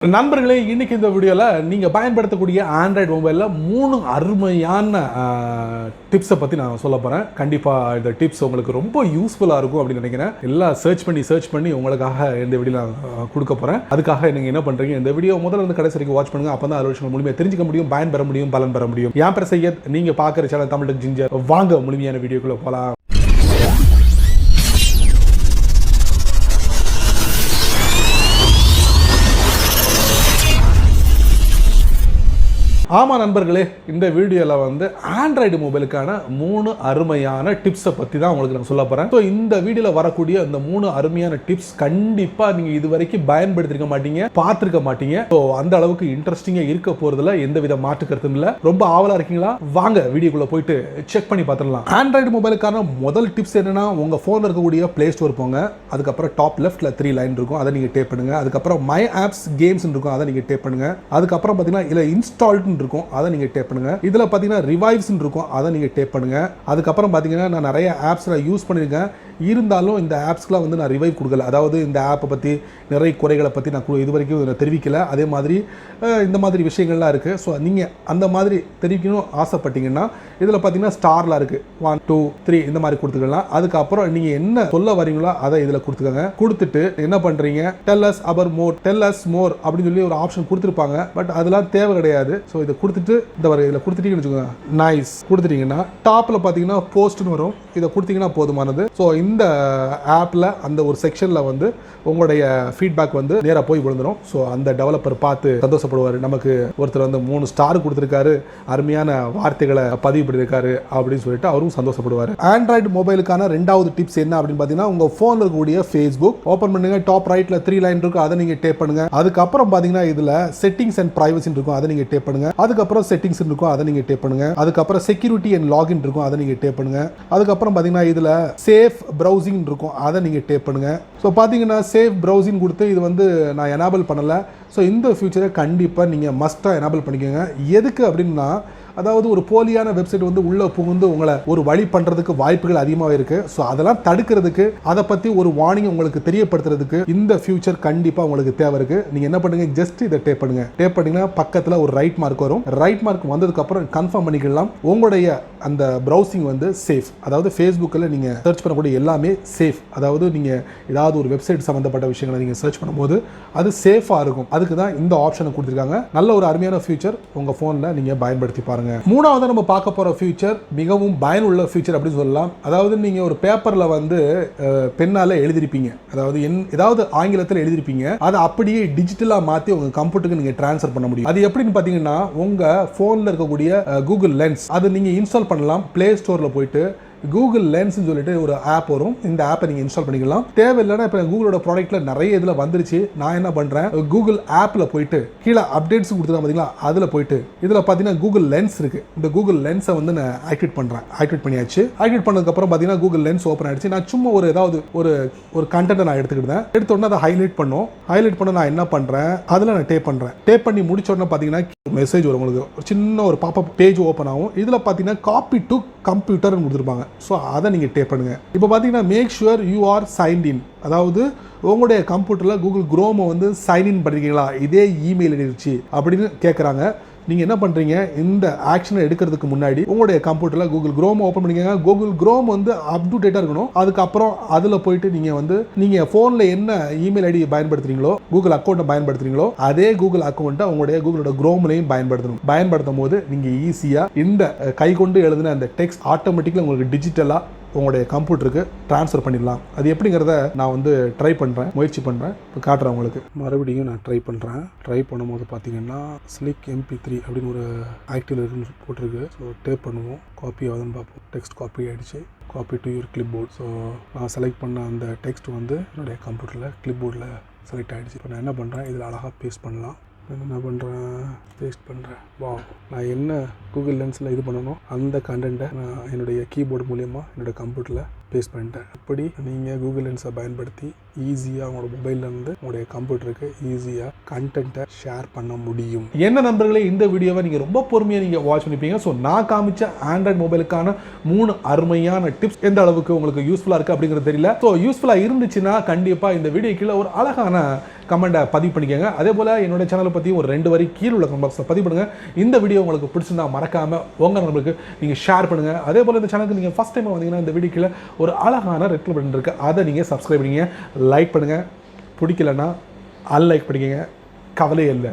நண்பர்களே, இன்னைக்கு இந்த வீடியோவில் நீங்கள் பயன்படுத்தக்கூடிய ஆண்ட்ராய்டு மொபைலில் 3 அருமையான டிப்ஸை பற்றி நான் சொல்ல போகிறேன். கண்டிப்பாக இந்த டிப்ஸ் உங்களுக்கு ரொம்ப யூஸ்ஃபுல்லாக இருக்கும் அப்படின்னு நினைக்கிறேன். எல்லாம் சர்ச் பண்ணி உங்களுக்காக இந்த வீடியோ நான் கொடுக்க போகிறேன். அதுக்காக நீங்கள் என்ன பண்ணுறீங்க, இந்த வீடியோ முதல்ல இருந்து கடைசி வரைக்கும் வாட்ச் பண்ணுங்கள். அப்போ தான் விஷயங்கள் முழுமையாக தெரிஞ்சுக்க முடியும், பயன் பெற முடியும், பலன் பெற முடியும். என் பேர் சையத், நீங்கள் பார்க்குற சேனல் தமிழ் டெக் ஜிஞ்சர். வாங்க முழுமையான வீடியோக்குள்ளே போகலாம். ஆமாம் நண்பர்களே, இந்த வீடியோவில் வந்து ஆண்ட்ராய்டு மொபைலுக்கான 3 அருமையான டிப்ஸை பற்றி தான் உங்களுக்கு நான் சொல்ல போகிறேன். ஸோ இந்த வீடியோவில் வரக்கூடிய இந்த 3 அருமையான டிப்ஸ் கண்டிப்பாக நீங்கள் இது வரைக்கும் பயன்படுத்திருக்க மாட்டீங்க, பார்த்துருக்க மாட்டீங்க. ஸோ அந்த அளவுக்கு இன்ட்ரெஸ்டிங்காக இருக்க போகிறதுல எந்த வித மாற்று கருத்தும் இல்லை. ரொம்ப ஆவலாக இருக்கீங்களா? வாங்க வீடியோக்குள்ளே போயிட்டு செக் பண்ணி பார்த்துடலாம். ஆண்ட்ராய்டு மொபைலுக்கான முதல் டிப்ஸ் என்னன்னா, உங்கள் ஃபோனில் இருக்கக்கூடிய பிளே ஸ்டோர் போங்க. அதுக்கப்புறம் டாப் லெஃப்ட்டில் 3 லைன் இருக்கும், அதை நீங்கள் டேப் பண்ணுங்கள். அதுக்கப்புறம் மை ஆப்ஸ் கேம்ஸ் இருக்கும், அதை நீங்கள் டேப் பண்ணுங்கள். அதுக்கப்புறம் பார்த்தீங்கன்னா இதில் இன்ஸ்டால்டு இருக்கும், அதை நீங்க டேப் பண்ணுங்க. இதுல பாத்தீங்கன்னா ரிவைவ்ஸ் இருக்கும், அதை நீங்க டேப் பண்ணுங்க. அதுக்கப்புறம் பாத்தீங்கன்னா நான் நிறைய ஆப்ஸ்ல யூஸ் பண்ணிருக்கேன், இருந்தாலும் இந்த ஆப்ஸ்க்குலாம் வந்து நான் ரிவைவ் கொடுக்கல. அதாவது இந்த ஆப்பை பற்றி நிறைய குறைகளை பற்றி நான் இது வரைக்கும் தெரிவிக்கல. அதே மாதிரி இந்த மாதிரி விஷயங்கள்லாம் இருக்குது. ஸோ நீங்கள் அந்த மாதிரி தெரிவிக்கணும் ஆசைப்பட்டீங்கன்னா இதில் பார்த்தீங்கன்னா ஸ்டார்லாம் இருக்குது, 1 2 3 இந்த மாதிரி கொடுத்துக்கலாம். அதுக்கப்புறம் நீங்கள் என்ன சொல்ல வரீங்களோ அதை இதில் கொடுத்துக்கோங்க. கொடுத்துட்டு என்ன பண்ணுறீங்க, டெல் அஸ் அபர் மோர், டெல் அஸ் மோர் அப்படின்னு சொல்லி ஒரு ஆப்ஷன் கொடுத்துருப்பாங்க. பட் அதெல்லாம் தேவை கிடையாது. ஸோ இதை கொடுத்துட்டு இந்த வர இதில் கொடுத்துட்டீங்கன்னு வச்சுக்கோங்க, நைஸ் கொடுத்துட்டீங்கன்னா டாப்பில் பார்த்தீங்கன்னா போஸ்ட்னு வரும், இதை கொடுத்தீங்கன்னா போதுமானது. ஸோ இந்த ஆப்பில் அந்த ஒரு செக்ஷனில் வந்து உங்களுடைய ஃபீட்பேக் வந்து நேராக போய் விழுந்துடும். ஸோ அந்த டெவலப்பர் பார்த்து சந்தோஷப்படுவார். நமக்கு ஒருத்தர் வந்து 3 ஸ்டார் கொடுத்துருக்காரு, அருமையான வார்த்தைகளை பதிவு பண்ணியிருக்காரு அப்படின்னு சொல்லிட்டு அவரும் சந்தோஷப்படுவார். ஆண்ட்ராய்டு மொபைலுக்கான 2வது டிப்ஸ் என்ன அப்படின்னு பார்த்தீங்கன்னா, உங்கள் ஃபோனில் இருக்கக்கூடிய ஃபேஸ்புக் ஓப்பன் பண்ணுங்க. டாப் ரைட்டில் 3 லைன் இருக்கும், அதை நீங்கள் டேப் பண்ணுங்க. அதுக்கப்புறம் பார்த்தீங்கன்னா இதில் செட்டிங்ஸ் அண்ட் பிரைவசி இருக்கும், அதை நீங்கள் டேப் பண்ணுங்க. அதுக்கப்புறம் செட்டிங்ஸ் இருக்கும், அதை நீங்கள் டேப் பண்ணுங்க. அதுக்கப்புறம் செக்யூரிட்டி அண்ட் லாகின் இருக்கும், அதை நீங்கள் டேப் பண்ணுங்க. அதுக்கப்புறம் பார்த்தீங்கன்னா இதில் சேஃப் ப்ரௌசிங் இருக்கும், அதை நீங்கள் டேப் பண்ணுங்க. ஸோ பார்த்தீங்கன்னா சேஃப் ப்ரௌசிங் கொடுத்து இது வந்து நான் எனேபிள் பண்ணலை. ஸோ இந்த ஃபியூச்சரை கண்டிப்பாக நீங்கள் மஸ்ட்டாக எனேபிள் பண்ணிக்கோங்க. எதுக்கு அப்படின்னா, அதாவது ஒரு போலியான வெப்சைட் வந்து உள்ளே புகுந்து உங்களை ஒரு வழி பண்ணுறதுக்கு வாய்ப்புகள் அதிகமாக இருக்குது. ஸோ அதெல்லாம் தடுக்கிறதுக்கு, அதை பற்றி ஒரு வார்னிங் உங்களுக்கு தெரியப்படுத்துறதுக்கு இந்த ஃபியூச்சர் கண்டிப்பாக உங்களுக்கு தேவை இருக்குது. நீங்கள் என்ன பண்ணுங்க, ஜஸ்ட் இதை டேப் பண்ணுங்க. டேப் பண்ணிங்கன்னா பக்கத்தில் ஒரு ரைட் மார்க் வரும். ரைட் மார்க் வந்ததுக்கப்புறம் கன்ஃபார்ம் பண்ணிக்கலாம் உங்களுடைய அந்த ப்ரௌசிங் வந்து சேஃப். அதாவது ஃபேஸ்புக்கில் நீங்கள் சர்ச் பண்ணக்கூடிய எல்லாமே சேஃப். அதாவது நீங்கள் ஏதாவது ஒரு வெப்சைட் சம்மந்தப்பட்ட விஷயங்களை நீங்கள் சர்ச் பண்ணும்போது அது சேஃபாக இருக்கும். அதுக்கு தான் இந்த ஆப்ஷனை கொடுத்துருக்காங்க. நல்ல ஒரு அருமையான ஃபியூச்சர் உங்கள் ஃபோனில் நீங்கள் பயன்படுத்தி பாருங்க. 3வது நம்ம பார்க்க போற ஃபியூச்சர் மிகவும் பயனுள்ள ஃபியூச்சர் அப்படின்னு சொல்லலாம். அதாவது நீங்க ஒரு பேப்பர்ல வந்து பெண்ணால எழுதிருப்பீங்க, அதாவது ஏதாவது ஆங்கிலத்தில் எழுதிருப்பீங்க, அதை அப்படியே டிஜிட்டலா மாத்தி உங்க கம்ப்யூட்டருக்கு நீங்க டிரான்ஸ்ஃபர் பண்ண முடியும். அது எப்படின்னு பாத்தீங்கன்னா, உங்க போன்ல இருக்கக்கூடிய கூகுள் லென்ஸ் அதை நீங்க இன்ஸ்டால் பண்ணலாம். பிளே ஸ்டோர்ல போயிட்டு கூகுள் லென்ஸ்னு சொல்லிட்டு ஒரு ஆப் வரும், இந்த ஆப்பை நீங்கள் இன்ஸ்டால் பண்ணிக்கலாம். தேவையில்லைன்னா இப்போ கூகுளோட ப்ராடக்ட்டில் நிறைய இதில் வந்துருச்சு. நான் என்ன பண்ணுறேன், கூகுள் ஆப்பில் போயிட்டு கீழே அப்டேட்ஸ் கொடுத்துருக்கேன் பார்த்தீங்களா, அதில் போயிட்டு இதில் பார்த்தீங்கன்னா கூகுள் லென்ஸ் இருக்குது. இந்த கூகுள் லென்ஸை வந்து நான் ஆக்டிவேட் பண்ணுறேன். ஆக்டிவேட் பண்ணியாச்சு. ஆக்டிவேட் பண்ணதுக்கப்புறம் பார்த்தீங்கன்னா கூகுள் லென்ஸ் ஓப்பன் ஆகிடுச்சு. நான் சும்மா ஒரு ஏதாவது ஒரு கண்டென்ட்டை நான் எடுத்துக்கிட்டேன். எடுத்த உடனே அதை ஹைலைட் பண்ண நான் என்ன பண்ணுறேன், அதில் நான் டேப் பண்ணுறேன். டேப் பண்ணி முடிச்ச உடனே பார்த்தீங்கன்னா மெசேஜ் வரும், உங்களுக்கு ஒரு சின்ன ஒரு பாப்பப் பேஜ் ஓப்பன் ஆகும். இதில் பார்த்தீங்கன்னா காப்பி டு கம்ப்யூட்டர்னு கொடுத்துருப்பாங்க. ஸோ அதை நீங்கள் டேப் பண்ணுங்கள். இப்போ பார்த்தீங்கன்னா make sure you are signed in, அதாவது உங்களுடைய கம்ப்யூட்டரில் கூகுள் குரோமை வந்து சைன்இன் பண்ணிருக்கீங்களா, இதே இமெயில் இருந்துச்சு அப்படின்னு கேட்குறாங்க. நீங்கள் என்ன பண்ணுறீங்க, இந்த ஆக்ஷனை எடுக்கிறதுக்கு முன்னாடி உங்களுடைய கம்ப்யூட்டரில் கூகுள் குரோம் ஓப்பன் பண்ணிக்கோங்க. கூகுள் குரோம் வந்து அப் டு டேட்டாக இருக்கணும். அதுக்கப்புறம் அதில் போயிட்டு நீங்கள் ஃபோனில் என்ன இமெயில் ஐடி பயன்படுத்துறீங்களோ, கூகுள் அக்கௌண்ட்டை பயன்படுத்துறீங்களோ, அதே கூகுள் அக்கௌண்ட்டை உங்களுடைய கூகுளோட குரோம்லையும் பயன்படுத்தணும். பயன்படுத்தும் போது நீங்கள் ஈஸியாக இந்த கை கொண்டு எழுதின அந்த டெக்ஸ்ட் ஆட்டோமேட்டிக்கலாக உங்களுக்கு டிஜிட்டலாக உங்களுடைய கம்ப்யூட்டருக்கு ட்ரான்ஸ்ஃபர் பண்ணிடலாம். அது எப்படிங்கிறத நான் வந்து ட்ரை பண்ணுறேன், முயற்சி பண்ணுறேன், இப்போ காட்டுறேன் உங்களுக்கு. மறுபடியும் நான் ட்ரை பண்ணுறேன். ட்ரை பண்ணும்போது பார்த்தீங்கன்னா ஸ்லிக் MP3 அப்படின்னு ஒரு ஆக்டிவ் இருக்குன்னு போட்டிருக்கு. ஸோ டேப் பண்ணுவோம், காப்பி ஆகுதுன்னு பார்ப்போம். டெக்ஸ்ட் காப்பி ஆகிடுச்சு. Copy to your clipboard. So நான் செலக்ட் பண்ண அந்த டெக்ஸ்ட் வந்து என்னுடைய கம்ப்யூட்டரில் கிளிப் போர்டில் செலக்ட் ஆகிடுச்சு. இப்போ நான் என்ன பண்ணுறேன், இதில் அழகாக பேஸ்ட் பண்ணலாம். என்ன பண்ணுறேன், பேஸ்ட் பண்ணுறேன். வா, நான் என்ன கூகுள் லென்ஸில் இது பண்ணணும் அந்த கண்டென்ட்டை நான் என்னுடைய கீபோர்டு மூலியமாக என்னோடய கம்ப்யூட்டரில் பேஸ்ட் பண்ணிட்டேன். இப்படி நீங்கள் கூகுள் லென்ஸை பயன்படுத்தி ஈஸியாக உங்களோட மொபைல்லேருந்து உங்களுடைய கம்ப்யூட்டருக்கு ஈஸியாக கண்டென்ட்டை ஷேர் பண்ண முடியும். என்ன நண்பர்களே, இந்த வீடியோவை நீங்கள் ரொம்ப பொறுமையாக நீங்கள் வாட்ச் பண்ணிப்பீங்க. ஸோ நான் காமிச்ச ஆண்ட்ராய்டு மொபைலுக்கான 3 அருமையான டிப்ஸ் எந்த அளவுக்கு உங்களுக்கு யூஸ்ஃபுல்லாக இருக்குது அப்படிங்கிறது தெரியல. ஸோ யூஸ்ஃபுல்லாக இருந்துச்சுன்னா கண்டிப்பாக இந்த வீடியோ கீழே ஒரு அழகான கமெண்ட்டை பதிவு பண்ணிக்கோங்க. அதே போல் என்னோட சேனலை பற்றி ஒரு 2 வரி கீழே உள்ள கமெண்ட் பாக்ஸில் பதிவு பண்ணுங்கள். இந்த வீடியோ உங்களுக்கு பிடிச்சிருந்தா மறக்காமல் உங்கள் நண்பர்களுக்கு நீங்கள் ஷேர் பண்ணுங்கள். அதே போல் இந்த சேனலுக்கு நீங்கள் ஃபஸ்ட் டைம் வந்தீங்கன்னா இந்த வீடியோ கீழே ஒரு அழகான ரெட் கலர் பட்டன் இருக்குது, அதை நீங்கள் சப்ஸ்கிரைப் பண்ணிங்க, லைக் பண்ணுங்கள். பிடிக்கலன்னா அன்லைக் பண்ணிக்கங்க, கவலையே இல்லை.